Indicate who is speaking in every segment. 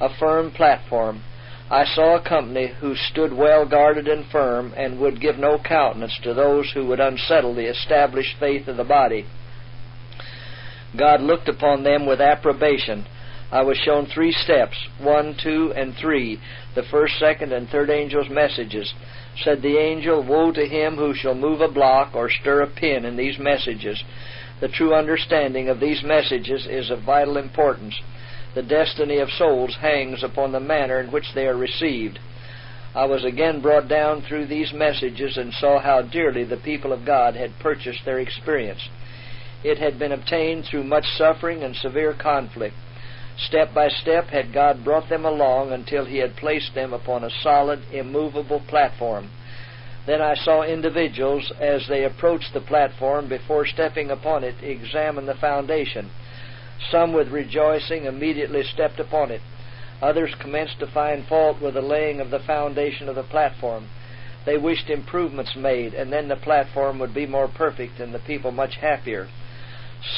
Speaker 1: a firm platform. I saw a company who stood well guarded and firm, and would give no countenance to those who would unsettle the established faith of the body. God looked upon them with approbation. I was shown 3 steps, 1, 2, and 3, the first, second, and third angels' messages. Said the angel, "Woe to him who shall move a block or stir a pin in these messages." The true understanding of these messages is of vital importance. The destiny of souls hangs upon the manner in which they are received. I was again brought down through these messages and saw how dearly the people of God had purchased their experience. It had been obtained through much suffering and severe conflict. Step by step had God brought them along until He had placed them upon a solid, immovable platform. Then I saw individuals, as they approached the platform, before stepping upon it, examine the foundation. Some with rejoicing immediately stepped upon it. Others commenced to find fault with the laying of the foundation of the platform. They wished improvements made, and then the platform would be more perfect and the people much happier.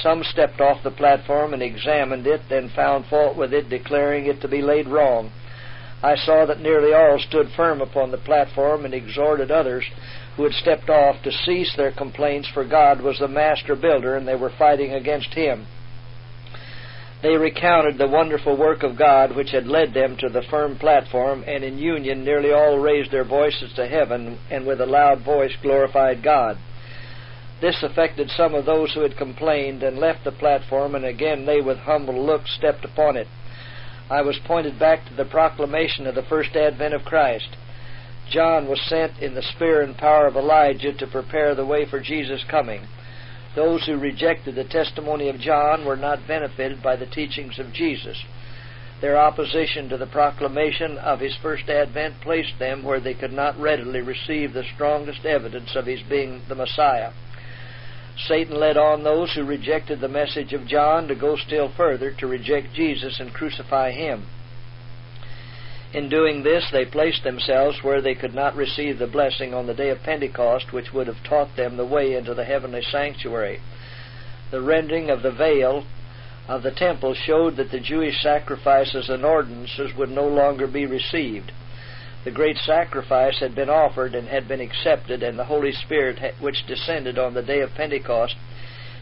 Speaker 1: Some stepped off the platform and examined it, then found fault with it, declaring it to be laid wrong. I saw that nearly all stood firm upon the platform and exhorted others who had stepped off to cease their complaints, for God was the master builder and they were fighting against Him. They recounted the wonderful work of God which had led them to the firm platform, and in union nearly all raised their voices to heaven and with a loud voice glorified God. This affected some of those who had complained and left the platform, and again they with humble looks stepped upon it. I was pointed back to the proclamation of the first advent of Christ. John was sent in the spirit and power of Elijah to prepare the way for Jesus' coming. Those who rejected the testimony of John were not benefited by the teachings of Jesus. Their opposition to the proclamation of His first advent placed them where they could not readily receive the strongest evidence of His being the Messiah. Satan led on those who rejected the message of John to go still further, to reject Jesus and crucify Him. In doing this, they placed themselves where they could not receive the blessing on the day of Pentecost, which would have taught them the way into the heavenly sanctuary. The rending of the veil of the temple showed that the Jewish sacrifices and ordinances would no longer be received. The great sacrifice had been offered and had been accepted, and the Holy Spirit, which descended on the day of Pentecost,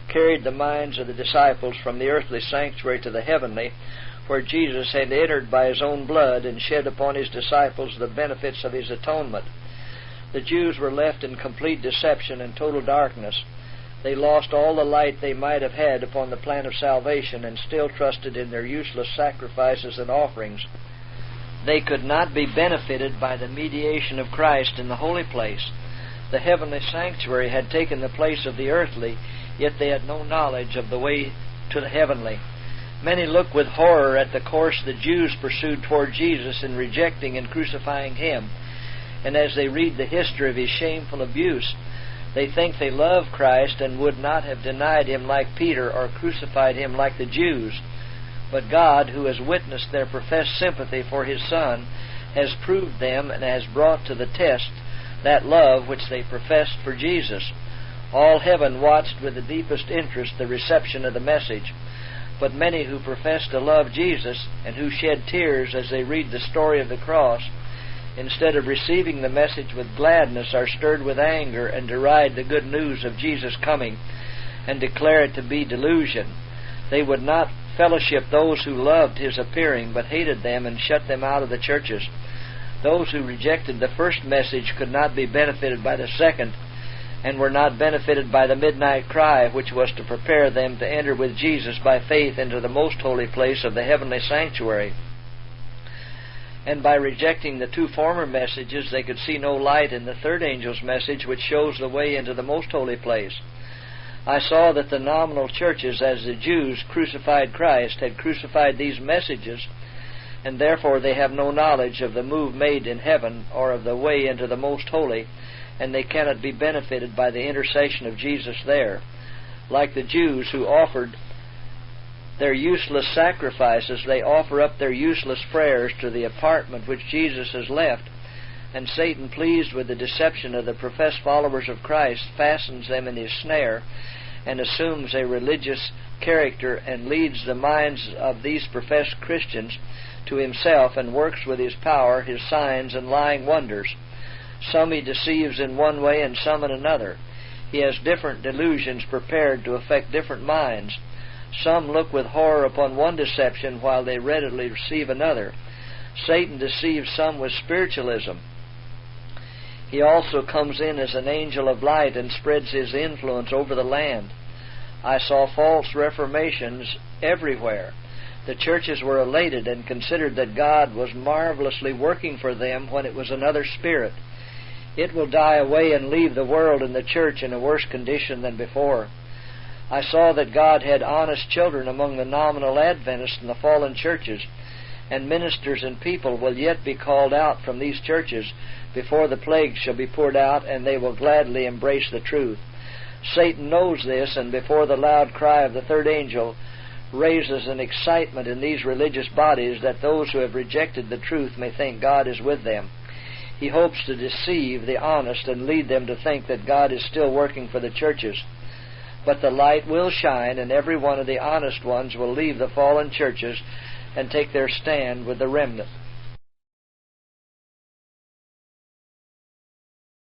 Speaker 1: carried the minds of the disciples from the earthly sanctuary to the heavenly, where Jesus had entered by His own blood and shed upon His disciples the benefits of His atonement. The Jews were left in complete deception and total darkness. They lost all the light they might have had upon the plan of salvation, and still trusted in their useless sacrifices and offerings. They could not be benefited by the mediation of Christ in the holy place. The heavenly sanctuary had taken the place of the earthly, yet they had no knowledge of the way to the heavenly. Many look with horror at the course the Jews pursued toward Jesus in rejecting and crucifying Him, and as they read the history of His shameful abuse, they think they love Christ and would not have denied Him like Peter or crucified Him like the Jews. But God, who has witnessed their professed sympathy for His Son, has proved them and has brought to the test that love which they professed for Jesus. All heaven watched with the deepest interest the reception of the message. But many who profess to love Jesus and who shed tears as they read the story of the cross, instead of receiving the message with gladness, are stirred with anger and deride the good news of Jesus' coming and declare it to be delusion. They would not fellowship those who loved His appearing, but hated them and shut them out of the churches. Those who rejected the first message could not be benefited by the second, and were not benefited by the midnight cry, which was to prepare them to enter with Jesus by faith into the most holy place of the heavenly sanctuary. And by rejecting the two former messages, they could see no light in the third angel's message, which shows the way into the most holy place. I saw that the nominal churches, as the Jews crucified Christ, had crucified these messages, and therefore they have no knowledge of the move made in heaven or of the way into the most holy, and they cannot be benefited by the intercession of Jesus there. Like the Jews who offered their useless sacrifices, they offer up their useless prayers to the apartment which Jesus has left, and Satan, pleased with the deception of the professed followers of Christ, fastens them in his snare and assumes a religious character and leads the minds of these professed Christians to himself and works with his power his signs and lying wonders. Some he deceives in one way and some in another. He has different delusions prepared to affect different minds. Some look with horror upon one deception while they readily receive another. Satan deceives some with spiritualism. He also comes in as an angel of light and spreads his influence over the land. I saw false reformations everywhere. The churches were elated and considered that God was marvelously working for them when it was another spirit. It will die away and leave the world and the church in a worse condition than before. I saw that God had honest children among the nominal Adventists in the fallen churches, and ministers and people will yet be called out from these churches before the plague shall be poured out, and they will gladly embrace the truth. Satan knows this, and before the loud cry of the third angel raises an excitement in these religious bodies that those who have rejected the truth may think God is with them. He hopes to deceive the honest and lead them to think that God is still working for the churches. But the light will shine, and every one of the honest ones will leave the fallen churches and take their stand with the remnant.